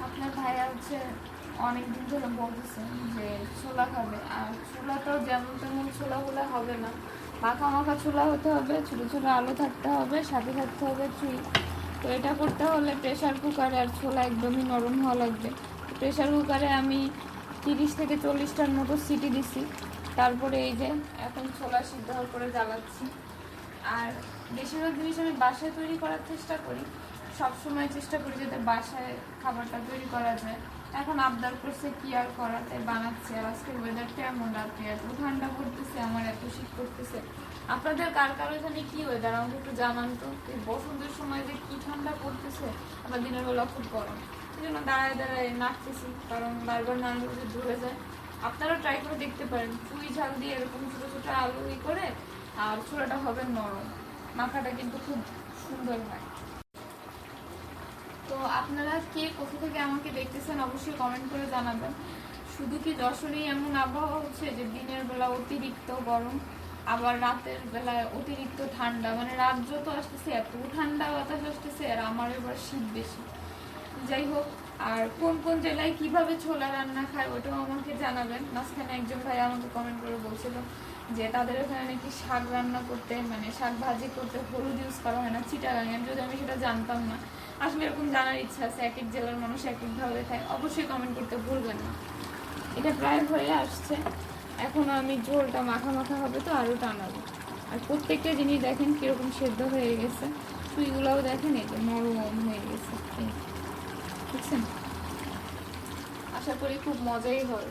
আপনার ভাইয়া হচ্ছে অনেকদিন ধরে বলতেছে যে ছোলা খাবে, আর ছোলাটাও যেমন তেমন ছোলাগুলো হবে না, মাখা মাখা ছোলা হতে হবে, ছোটো ছোটো আলু থাকতে হবে, সাথে থাকতে হবে চুই। তো এটা করতে হলে প্রেশার কুকারে, আর ছোলা একদমই নরম হওয়া লাগবে। প্রেশার কুকারে আমি 30 থেকে 40টার মতো সিটি দিছি। তারপরে এই যে এখন ছোলা সিদ্ধ করে জ্বালাচ্ছি। আর বেশিরভাগ জিনিস আমি বাসায় তৈরি করার চেষ্টা করি, সবসময় চেষ্টা করি যাতে বাসায় খাবারটা তৈরি করা যায়। এখন আবদার করছে কি আর করা, তাই বানাচ্ছি। আর আজকের ওয়েদারটা এমন, রাত্রে এত ঠান্ডা পড়তেছে, আমার এত শীত করতেছে। আপনাদের কার কার এখানে কি ওয়েদার আমাকে একটু জানান তো। এই বসন্তের সময় যে কি ঠান্ডা পড়তেছে, আবার দিনের বেলা খুব গরম, এই জন্য দাঁড়ায় দাঁড়ায় নাড়তেছি, কারণ বারবার নাড়লে ধরে যায়। আপনারা ট্রাই করে দেখতে পারেন, চুই ঝাল দিয়ে এরকম ছোটো ছোটো আলু করে, আর ছোলাটা হবে নরম, মাখাটা কিন্তু খুব সুন্দর হয়। তো আপনারা কে কোথা থেকে আমাকে দেখতেছেন অবশ্যই কমেন্ট করে জানাবেন। শুধু কি যশোরেই এমন আবহাওয়া হচ্ছে যে দিনের বেলা অতিরিক্ত গরম, আবার রাতের বেলায় অতিরিক্ত ঠান্ডা, মানে রাত যত আসতেছে এত ঠান্ডা বাতাস আসতেছে, আর আমার এবার শীত বেশি। যাই হোক, আর কোন কোন জেলায় কিভাবে ছোলা রান্না খায় ওটাও আমাকে জানাবেন। মাঝখানে একজন ভাই আমাকে কমেন্ট করে বলছিল যে তাদের ওখানে নাকি শাক রান্না করতে, মানে শাক ভাজি করতে হলুদ ইউজ করা হয় না চিটাগাঙের, যদি আমি সেটা জানতাম না। আসলে এরকম জানার ইচ্ছা আছে, এক এক জেলার মানুষ এক একভাবে খায়। অবশ্যই কমেন্ট করতে ভুলবেন না। এটা প্রায় হয়ে আসছে, এখনও আমি ঝোলটা মাখা মাখা হবে তো আরও টানাবো। আর প্রত্যেকটা জিনিস দেখেন কীরকম সেদ্ধ হয়ে গেছে, চুইগুলাও দেখেন এই যে নরম হয়ে গেছে, বুঝছেন? আশা করি খুব মজাই হবে।